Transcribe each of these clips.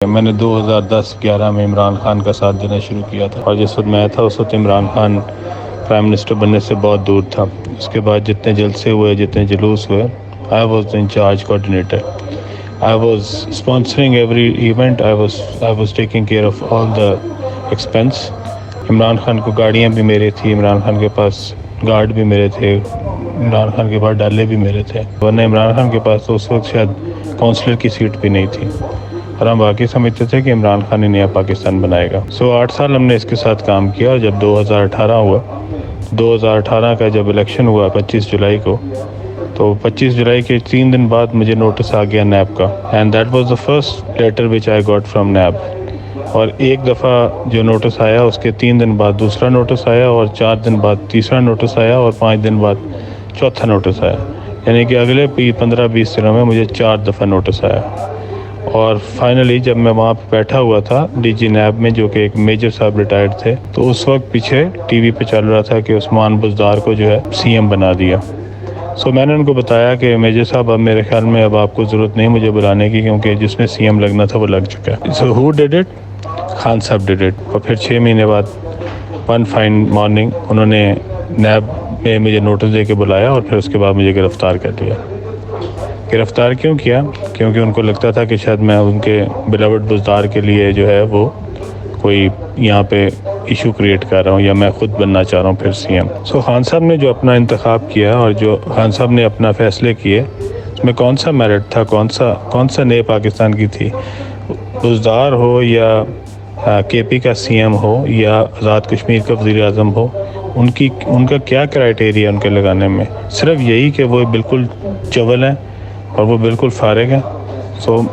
मैंने 2010-11 में इमरान खान का साथ देना शुरू किया था और जिस वक्त मैं था उस वक्त इमरान खान प्राइम मिनिस्टर बनने से बहुत दूर था। उसके बाद जितने जलसे हुए, जितने जुलूस हुए, I was in charge coordinator. I was sponsoring every event. I was taking care of all the expense. Imran Khan को गाड़ियाँ भी मेरी थी, इमरान खान के पास गार्ड भी मेरे थे, इमरान खान के पास डाले भी मेरे थे, वरना इमरान खान के पास तो उस वक्त शायद काउंसलर की सीट भी नहीं थी और हम बाकी समझते थे कि इमरान खान ही नया पाकिस्तान बनाएगा। 8 साल हमने इसके साथ काम किया और जब 2018 हुआ, 2018 का जब इलेक्शन हुआ 25 जुलाई को, तो 25 जुलाई के 3 दिन बाद मुझे नोटिस आ गया नैब का, and that was the first letter which I got from NAB. और एक दफ़ा जो नोटिस आया उसके 3 दिन बाद दूसरा नोटिस आया और 4 दिन बाद तीसरा नोटिस आया और 5 दिन बाद चौथा नोटिस आया, यानी कि अगले 15-20 दिनों में मुझे 4 दफ़ा नोटिस आया। और फाइनली जब मैं वहाँ पे बैठा हुआ था डीजी नैब में, जो कि एक मेजर साहब रिटायर्ड थे, तो उस वक्त पीछे टीवी पे चल रहा था कि उस्मान बुज़दार को जो है सीएम बना दिया। सो मैंने उनको बताया कि मेजर साहब, अब मेरे ख्याल में अब आपको ज़रूरत नहीं मुझे बुलाने की, क्योंकि जिसने सीएम लगना था वो लग चुका है। So who did it? Khan साहब डिड इट। और फिर 6 महीने बाद वन फाइन मॉर्निंग उन्होंने नैब में मुझे नोटिस दे के बुलाया और फिर उसके बाद मुझे गिरफ़्तार कर लिया। गिरफ़्तार क्यों किया? क्योंकि उनको लगता था कि शायद मैं उनके बिलवड बुज़दार के लिए जो है वो कोई यहाँ पे इशू क्रिएट कर रहा हूँ या मैं ख़ुद बनना चाह रहा हूँ फिर सीएम। खान साहब ने जो अपना इंतखाब किया और जो खान साहब ने अपना फ़ैसले किए, उसमें कौन सा मेरिट था, कौन सा नए पाकिस्तान की थी? बुज़दार हो या केपी का सीएम हो या आज़ाद कश्मीर का वज़ीर आज़म हो, उनका क्या क्राइटेरिया उनके लगाने में? सिर्फ यही कि वो बिल्कुल चवल हैं और वो बिल्कुल फारिग हैं।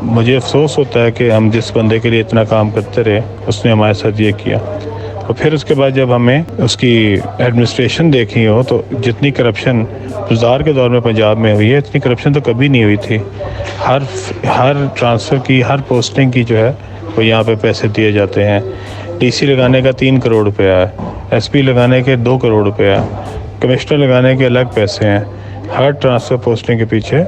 मुझे अफसोस होता है कि हम जिस बंदे के लिए इतना काम करते रहे उसने हमारे साथ ये किया। और फिर उसके बाद जब हमें उसकी एडमिनिस्ट्रेशन देखी हो तो जितनी करप्शन बुज़दार के दौर में पंजाब में हुई है, इतनी करप्शन तो कभी नहीं हुई थी। हर ट्रांसफ़र की, हर पोस्टिंग की जो है वो यहाँ पे पैसे दिए जाते हैं। डीसी लगाने का 3 करोड़ रुपया है, एसपी लगाने के 2 करोड़ रुपया है, कमिश्नर लगाने के अलग पैसे हैं। हर ट्रांसफ़र पोस्टिंग के पीछे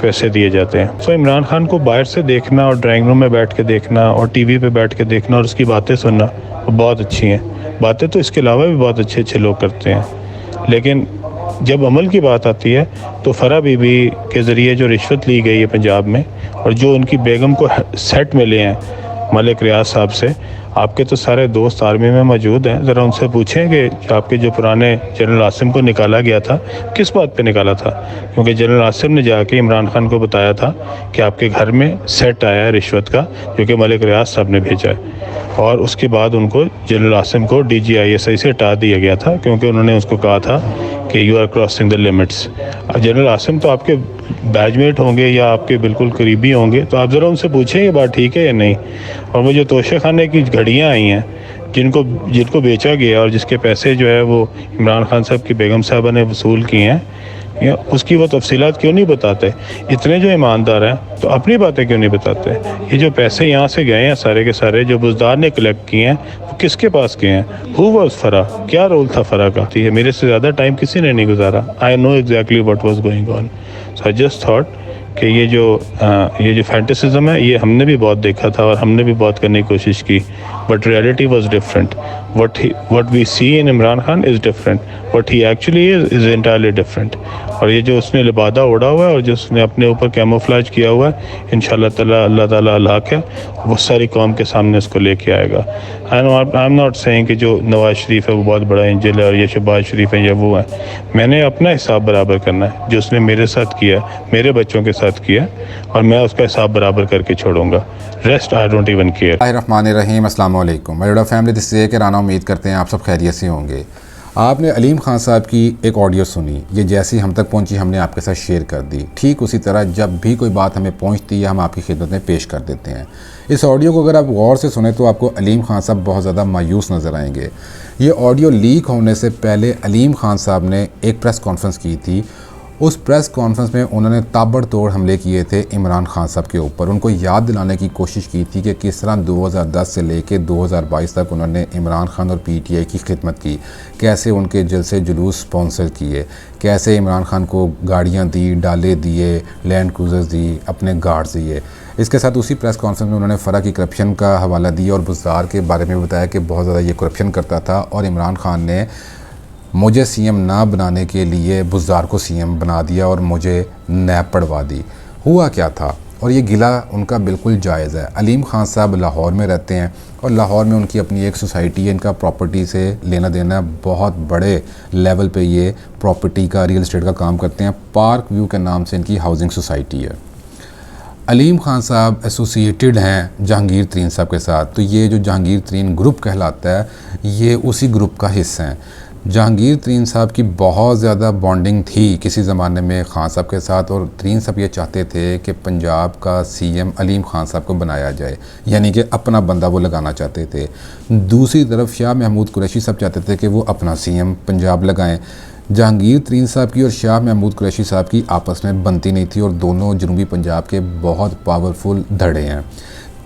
पैसे दिए जाते हैं। इमरान खान को बाहर से देखना और ड्राइंग रूम में बैठ के देखना और टीवी पे बैठ के देखना और उसकी बातें सुनना वो बहुत अच्छी हैं। बातें तो इसके अलावा भी बहुत अच्छे अच्छे लोग करते हैं, लेकिन जब अमल की बात आती है तो फ़रा बीबी के ज़रिए जो रिश्वत ली गई है पंजाब में और जो उनकी बेगम को सेट मिले हैं मलिक रियाज साहब से, आपके तो सारे दोस्त आर्मी में मौजूद हैं, ज़रा उनसे पूछें कि आपके जो पुराने जनरल आसिम को निकाला गया था किस बात पे निकाला था? क्योंकि जनरल आसिम ने जाके इमरान खान को बताया था कि आपके घर में सेट आया है रिश्वत का, जो कि मलिक रियाज साहब ने भेजा है। और उसके बाद उनको जनरल आसिम को DGISI से हटा दिया गया था, क्योंकि उन्होंने उसको कहा था कि you are crossing the limits. General Asim तो आपके बैचमेट होंगे या आपके बिल्कुल करीबी होंगे, तो आप ज़रा उनसे पूछें ये बात ठीक है या नहीं। और वो जो तोशे खाने की घड़ियाँ आई हैं जिनको बेचा गया और जिसके पैसे जो है वो इमरान खान साहब की बेगम साहबा ने वसूल किए हैं, उसकी वो तफसीलात क्यों नहीं बताते? इतने जो ईमानदार हैं तो अपनी बातें क्यों नहीं बताते? ये जो पैसे यहाँ से गए हैं सारे के सारे जो बुज़दार ने कलेक्ट किए हैं, वो किसके पास गए हैं? हु वाज फरा? क्या रोल था फरा का? ये मेरे से ज़्यादा टाइम किसी ने नहीं गुजारा। I know exactly what was going on. So I just thought कि ये जो फैंटेसिज्म है ये हमने भी बहुत देखा था और हमने भी बहुत करने की कोशिश की, but reality was different. What we see in Imran Khan is different, what he actually is entirely different. और ये जो उसने लिबादा ओढ़ा हुआ है और जो उसने अपने ऊपर कैमोफ्लेज किया हुआ है, इंशाल्लाह ताला अल्लाह ताला अल्लाह है, वो सारी कौम के सामने उसको लेके आएगा। आई एम नॉट सेइंग कि जो नवाज शरीफ है वो बहुत बड़ा एंजल है और ये शहबाज शरीफ है या वो है। मैंने अपना हिसाब बराबर करना है, जो उसने मेरे साथ किया, मेरे बच्चों के साथ किया, और मैं उसका हिसाब बराबर करके छोड़ूंगा। Rest I don't even care. बिस्मिल्लाहिर्रहमानिर्रहीम, अस्सलाम वालेकुम my dear family, this is Rana. उम्मीद करते हैं आप सब खैरियत से होंगे। आपने अलीम खान साहब की एक ऑडियो सुनी, ये जैसी हम तक पहुंची हमने आपके साथ शेयर कर दी। ठीक उसी तरह जब भी कोई बात हमें पहुंचती है हम आपकी खिदमत में पेश कर देते हैं। इस ऑडियो को अगर आप गौर से सुने तो आपको अलीम खान साहब बहुत ज़्यादा मायूस नज़र आएंगे। ये ऑडियो लीक होने से पहले अलीम खान साहब ने एक प्रेस कॉन्फ्रेंस की थी। उस प्रेस कॉन्फ्रेंस में उन्होंने ताबड़तोड़ हमले किए थे इमरान खान साहब के ऊपर। उनको याद दिलाने की कोशिश की थी कि किस तरह 2010 से लेके 2022 तक उन्होंने इमरान खान और PTI की खिदमत की, कैसे उनके जलसे जुलूस स्पॉन्सर किए, कैसे इमरान खान को गाड़ियाँ दी, डाले दिए, लैंड क्रूज़र्स दी, अपने गार्ड्स दिए। इसके साथ उसी प्रेस कॉन्फ्रेंस में उन्होंने फ़रा की करप्शन का हवाला दिया और बुज़दार के बारे में बताया कि बहुत ज़्यादा ये करप्शन करता था और इमरान खान ने मुझे सीएम ना बनाने के लिए बुज़दार को सीएम बना दिया और मुझे नैब पढ़वा दी। हुआ क्या था, और ये गिला उनका बिल्कुल जायज़ है। अलीम खान साहब लाहौर में रहते हैं और लाहौर में उनकी अपनी एक सोसाइटी है, इनका प्रॉपर्टी से लेना देना बहुत बड़े लेवल पे ये प्रॉपर्टी का, रियल एस्टेट का काम करते हैं। पार्क व्यू के नाम से इनकी हाउसिंग सोसाइटी है। अलीम खान साहब एसोसिएटेड हैं जहांगीर तरीन साहब के साथ, तो ये जो जहांगीर तरीन ग्रुप कहलाता है ये उसी ग्रुप का हिस्सा हैं। जहांगीर तरीन साहब की बहुत ज़्यादा बॉन्डिंग थी किसी ज़माने में खान साहब के साथ, और तरीन साहब ये चाहते थे कि पंजाब का सीएम अलीम खान साहब को बनाया जाए, यानी कि अपना बंदा वो लगाना चाहते थे। दूसरी तरफ शाह महमूद कुरैशी साहब चाहते थे कि वो अपना सीएम पंजाब लगाएं। जहांगीर तरीन साहब की और शाह महमूद कुरैशी साहब की आपस में बनती नहीं थी और दोनों जनूबी पंजाब के बहुत पावरफुल धड़े हैं।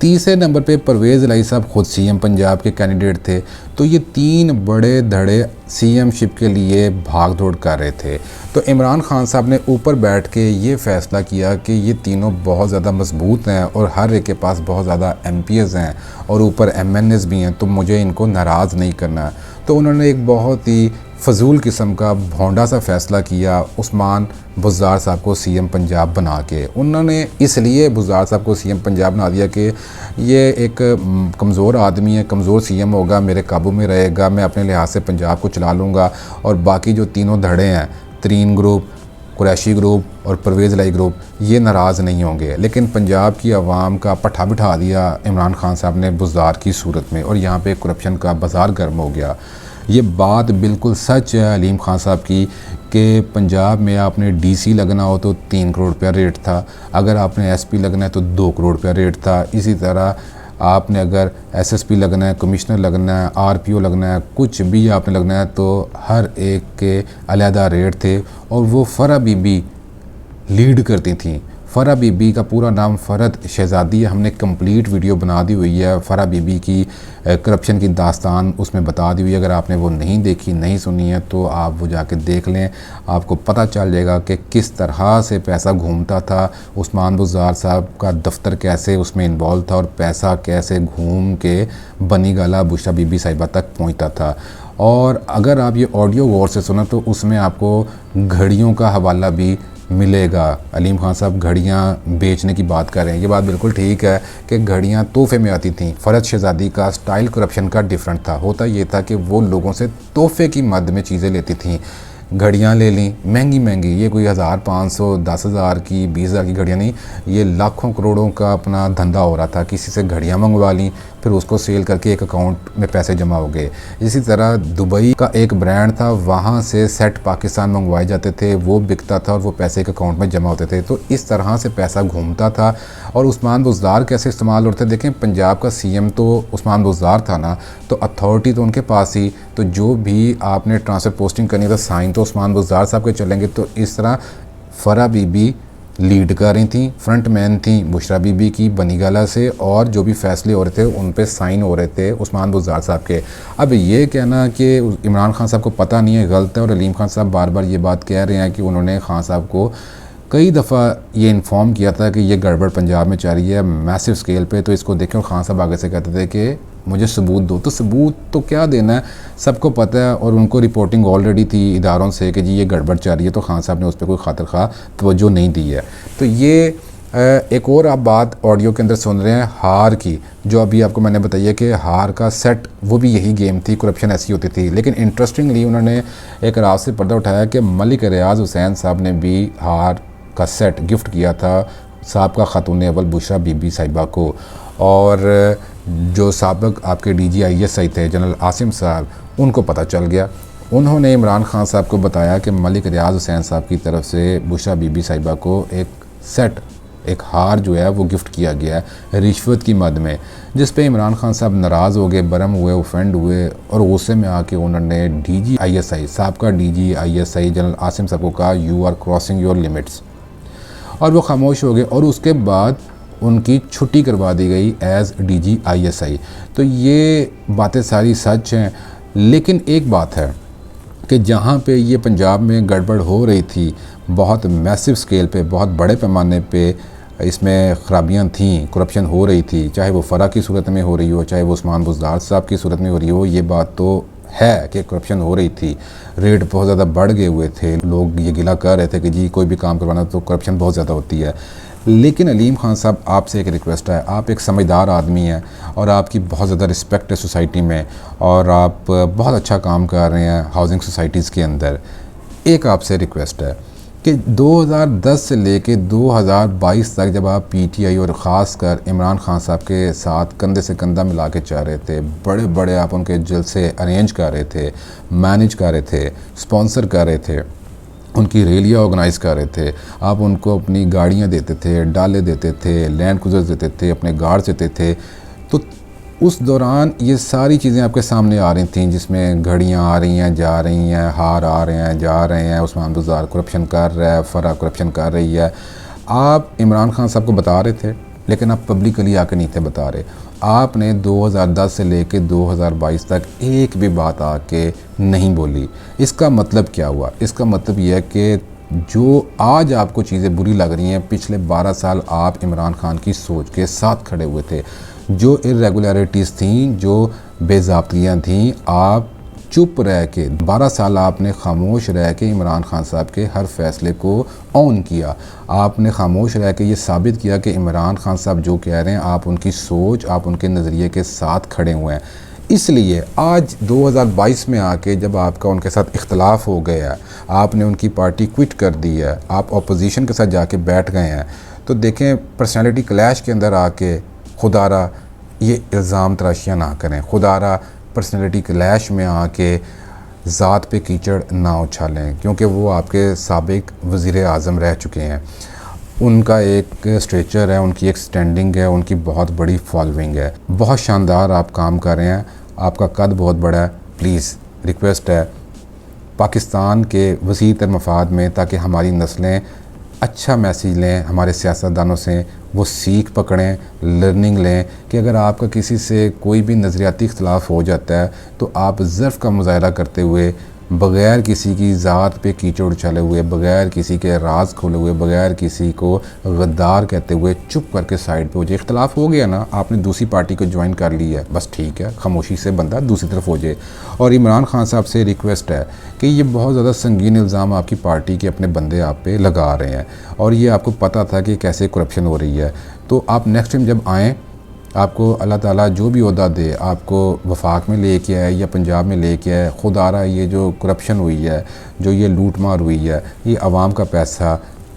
तीसरे नंबर पे परवेज़ इलाही साहब ख़ुद सीएम पंजाब के कैंडिडेट थे। तो ये तीन बड़े धड़े सीएमशिप के लिए भाग दौड़ कर रहे थे। तो इमरान खान साहब ने ऊपर बैठ के ये फ़ैसला किया कि ये तीनों बहुत ज़्यादा मजबूत हैं और हर एक के पास बहुत ज़्यादा MPs हैं और ऊपर MNAs भी हैं, तो मुझे इनको नाराज़ नहीं करना। तो उन्होंने एक बहुत ही फजूल किस्म का भोंडा सा फ़ैसला किया उस्मान बुज़दार साहब को सीएम पंजाब बना के। उन्होंने इसलिए बुज़दार साहब को सीएम पंजाब बना दिया कि ये एक कमज़ोर आदमी है, कमज़ोर सीएम होगा, मेरे काबू में रहेगा, मैं अपने लिहाज से पंजाब को चला लूँगा और बाकी जो तीनों धड़े हैं, तरीन ग्रुप, कुरैशी ग्रुप और परवेज़ इलाही ग्रुप, ये नाराज़ नहीं होंगे। लेकिन पंजाब की आवाम का पट्ठा बिठा दिया इमरान खान साहब ने बुज़दार की सूरत में, और यहाँ पे करप्शन का बाज़ार गर्म हो गया। ये बात बिल्कुल सच है अलीम खान साहब की कि पंजाब में आपने DC लगना हो तो 3 करोड़ रुपया रेट था, अगर आपने SP लगना है तो 2 करोड़ रुपया रेट था। इसी तरह आपने अगर SSP लगना है, कमिश्नर लगना है, RPO लगना है, कुछ भी आपने लगना है तो हर एक के अलहदा रेट थे। और वो फ़रा बीबी लीड करती थी। फ़रा बीबी का पूरा नाम फ़रद शहज़ादी है। हमने कंप्लीट वीडियो बना दी हुई है फ़रा बीबी की करप्शन की दास्तान उसमें बता दी हुई है। अगर आपने वो नहीं देखी, नहीं सुनी है तो आप वो जाके देख लें, आपको पता चल जाएगा कि किस तरह से पैसा घूमता था। उस्मान बुज़दार साहब का दफ्तर कैसे उसमें इन्वॉल्व था और पैसा कैसे घूम के बनी गाला बुशरा बीबी साहिबा तक पहुँचता था। और अगर आप ये ऑडियो गौर से सुना तो उसमें आपको घड़ियों का हवाला भी मिलेगा। अलीम खान साहब घड़ियाँ बेचने की बात कर रहे हैं, ये बात बिल्कुल ठीक है कि घड़ियाँ तोहफे में आती थीं। फ़रद शहज़ादी का स्टाइल करप्शन का डिफरेंट था। होता ये था कि वो लोगों से तोहफे की मद में चीज़ें लेती थीं। घड़ियाँ ले ली महंगी महंगी, ये कोई 1000, 500, 10,000 की, 20,000 की घड़ियाँ नहीं, ये लाखों करोड़ों का अपना धंधा हो रहा था। किसी से घड़ियाँ मंगवा ली, फिर उसको सेल करके एक अकाउंट में पैसे जमा हो गए। इसी तरह दुबई का एक ब्रांड था, वहाँ से सेट पाकिस्तान मंगवाए जाते थे, वो बिकता था और वो पैसे एक अकाउंट में जमा होते थे। तो इस तरह से पैसा घूमता था। और उस्मान बुज़दार कैसे इस्तेमाल होते थे, देखें पंजाब का सीएम तो उस्मान बुज़दार था ना, तो अथॉरिटी तो उनके पास ही, तो जो भी आपने ट्रांसफ़र पोस्टिंग करनी था साइन तो उस्मान बुज़दार साहब के चलेंगे। तो इस तरह फ़रा बीबी लीड कर रही थी, फ्रंट मैन थी बुशरा बीबी की बनीगाला से, और जो भी फ़ैसले हो रहे थे उन पे साइन हो रहे थे उस्मान बुज़दार साहब के। अब ये कहना कि इमरान खान साहब को पता नहीं है गलत है, और अलीम खान साहब बार बार ये बात कह रहे हैं कि उन्होंने खान साहब को कई दफ़ा ये इन्फॉर्म किया था कि ये गड़बड़ पंजाब में चल रही है मैसिव स्केल पे। तो इसको देखें, और खान साहब आगे से कहते थे कि मुझे सबूत दो। तो सबूत तो क्या देना है, सबको पता है, और उनको रिपोर्टिंग ऑलरेडी थी इदारों से कि जी ये गड़बड़ चल रही है। तो खान साहब ने उस पर कोई खातिर खा तवज्जो नहीं दी है। तो ये एक और आप बात ऑडियो के अंदर सुन रहे हैं हार की, जो अभी आपको मैंने बताइए कि हार का सेट वो भी यही गेम थी, करप्शन ऐसी होती थी। लेकिन इंटरेस्टिंगली उन्होंने एक राज से पर्दा उठाया कि मलिक रियाज हुसैन साहब ने भी हार का सेट गिफ्ट किया था साबका खातून अव्वल बुशरा बीबी साहिबा को। और जो साबिक आपके DGISI थे जनरल आसिम साहब, उनको पता चल गया। उन्होंने इमरान खान साहब को बताया कि मलिक रियाज हुसैन साहब की तरफ से बुशरा बीबी साहिबा को एक सेट, एक हार जो है वो गिफ्ट किया गया है रिश्वत की मद में, जिस पे इमरान खान साहब नाराज़ हो गए, बरम हुए, ऑफेंड हुए, और गुस्से में आके उन्होंने DGISI साबका DGISI जनरल आसिम साहब को कहा you are crossing your limits, और वो खामोश हो गए। और उसके बाद उनकी छुट्टी करवा दी गई एज़ DGISI। तो ये बातें सारी सच हैं। लेकिन एक बात है कि जहाँ पे ये पंजाब में गड़बड़ हो रही थी बहुत मैसिव स्केल पे, बहुत बड़े पैमाने पे इसमें ख़राबियाँ थीं, करप्शन हो रही थी, चाहे वो फ़रा की सूरत में हो रही हो, चाहे वो उस्मान बुज़दार साहब की सूरत में हो रही हो, ये बात तो है कि करप्शन हो रही थी। रेट बहुत ज़्यादा बढ़ गए हुए थे, लोग ये गिला कर रहे थे कि जी कोई भी काम करवाना तो करप्शन बहुत ज़्यादा होती है। लेकिन अलीम खान साहब, आपसे एक रिक्वेस्ट है, आप एक समझदार आदमी हैं और आपकी बहुत ज़्यादा रिस्पेक्ट है सोसाइटी में और आप बहुत अच्छा काम कर रहे हैं हाउसिंग सोसाइटीज़ के अंदर। एक आपसे रिक्वेस्ट है कि 2010 से लेके 2022 तक जब आप पीटीआई और ख़ास कर इमरान खान साहब के साथ कंधे से कंधा मिला के चल रहे थे, बड़े बड़े आप उनके जलसे अरेंज कर रहे थे, मैनेज कर रहे थे, स्पॉन्सर कर रहे थे, उनकी रैलियाँ ऑर्गेनाइज़ कर रहे थे, आप उनको अपनी गाड़ियाँ देते थे, डाले देते थे, लैंड क्रूज़र्स देते थे, अपने गार्ड्स देते थे, तो उस दौरान ये सारी चीज़ें आपके सामने आ रही थी, जिसमें घड़ियाँ आ रही हैं, जा रही हैं, हार आ रहे हैं, जा रहे हैं, उस्मान बुज़दार करप्शन कर रहा है, फ़रा करप्शन कर रही है। आप इमरान खान साहब को बता रहे थे, लेकिन आप पब्लिकली आके नहीं थे बता रहे। आपने 2010 से लेके 2022 तक एक भी बात आके नहीं बोली। इसका मतलब क्या हुआ? इसका मतलब यह है कि जो आज आपको चीज़ें बुरी लग रही हैं, पिछले 12 साल आप इमरान खान की सोच के साथ खड़े हुए थे। जो इरेगुलरिटीज़ थीं, जो बेज़ाब्तियाँ थीं, आप चुप रह के 12 साल आपने खामोश रह के इमरान खान साहब के हर फैसले को ऑन किया। आपने खामोश रह के ये साबित किया कि इमरान खान साहब जो कह रहे हैं, आप उनकी सोच, आप उनके नज़रिए के साथ खड़े हुए हैं। इसलिए आज 2022 में आके जब आपका उनके साथ इख्तलाफ हो गया है, आपने उनकी पार्टी क्विट कर दी है, आप अपोजिशन के साथ जाके बैठ गए हैं, तो देखें पर्सनैलिटी क्लैश के अंदर आके खुदारा ये इल्ज़ाम तराशियाँ ना करें, खुदारा पर्सनैलिटी क्लैश में आके ज़ात पे कीचड़ ना उछालें, क्योंकि वो आपके साबिक वज़ीर आज़म रह चुके हैं। उनका एक स्ट्रेचर है, उनकी एक स्टैंडिंग है, उनकी बहुत बड़ी फॉलोइंग है। बहुत शानदार आप काम कर रहे हैं, आपका कद बहुत बड़ा है। प्लीज़ रिक्वेस्ट है पाकिस्तान के वसीअ तर मफाद में, ताकि हमारी नस्लें अच्छा मैसेज लें हमारे सियासतदानों से, वो सीख पकड़ें, लर्निंग लें कि अगर आपका किसी से कोई भी नज़रियाती इख्तलाफ हो जाता है तो आप ज़र्फ़ का मुज़ाहरा करते हुए, बग़ैर किसी की ज़ात पे कीचड़ उछाले हुए, बग़ैर किसी के राज खोले हुए, बग़ैर किसी को गद्दार कहते हुए चुप करके साइड पे हो जाए। इख्तलाफ हो गया ना, आपने दूसरी पार्टी को ज्वाइन कर ली है, बस ठीक है, खामोशी से बंदा दूसरी तरफ हो जाए। और इमरान खान साहब से रिक्वेस्ट है कि ये बहुत ज़्यादा संगीन इल्ज़ाम आपकी पार्टी के अपने बंदे आप पे लगा रहे हैं और ये आपको पता था कि कैसे करप्शन हो रही है। तो आप नेक्स्ट टाइम जब आएँ, आपको अल्लाह ताला जो भी ओहदा दे, आपको वफाक में लेके आए या पंजाब में लेके आए, खुदारा ये जो करप्शन हुई है, जो ये लूट मार हुई है, ये आवाम का पैसा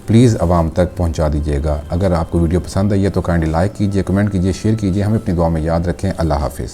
प्लीज़ आवाम तक पहुंचा दीजिएगा। अगर आपको वीडियो पसंद आई है तो काइंडली लाइक कीजिए, कमेंट कीजिए, शेयर कीजिए। हमें अपनी दुआ में याद रखें। अल्लाह हाफ़िज़।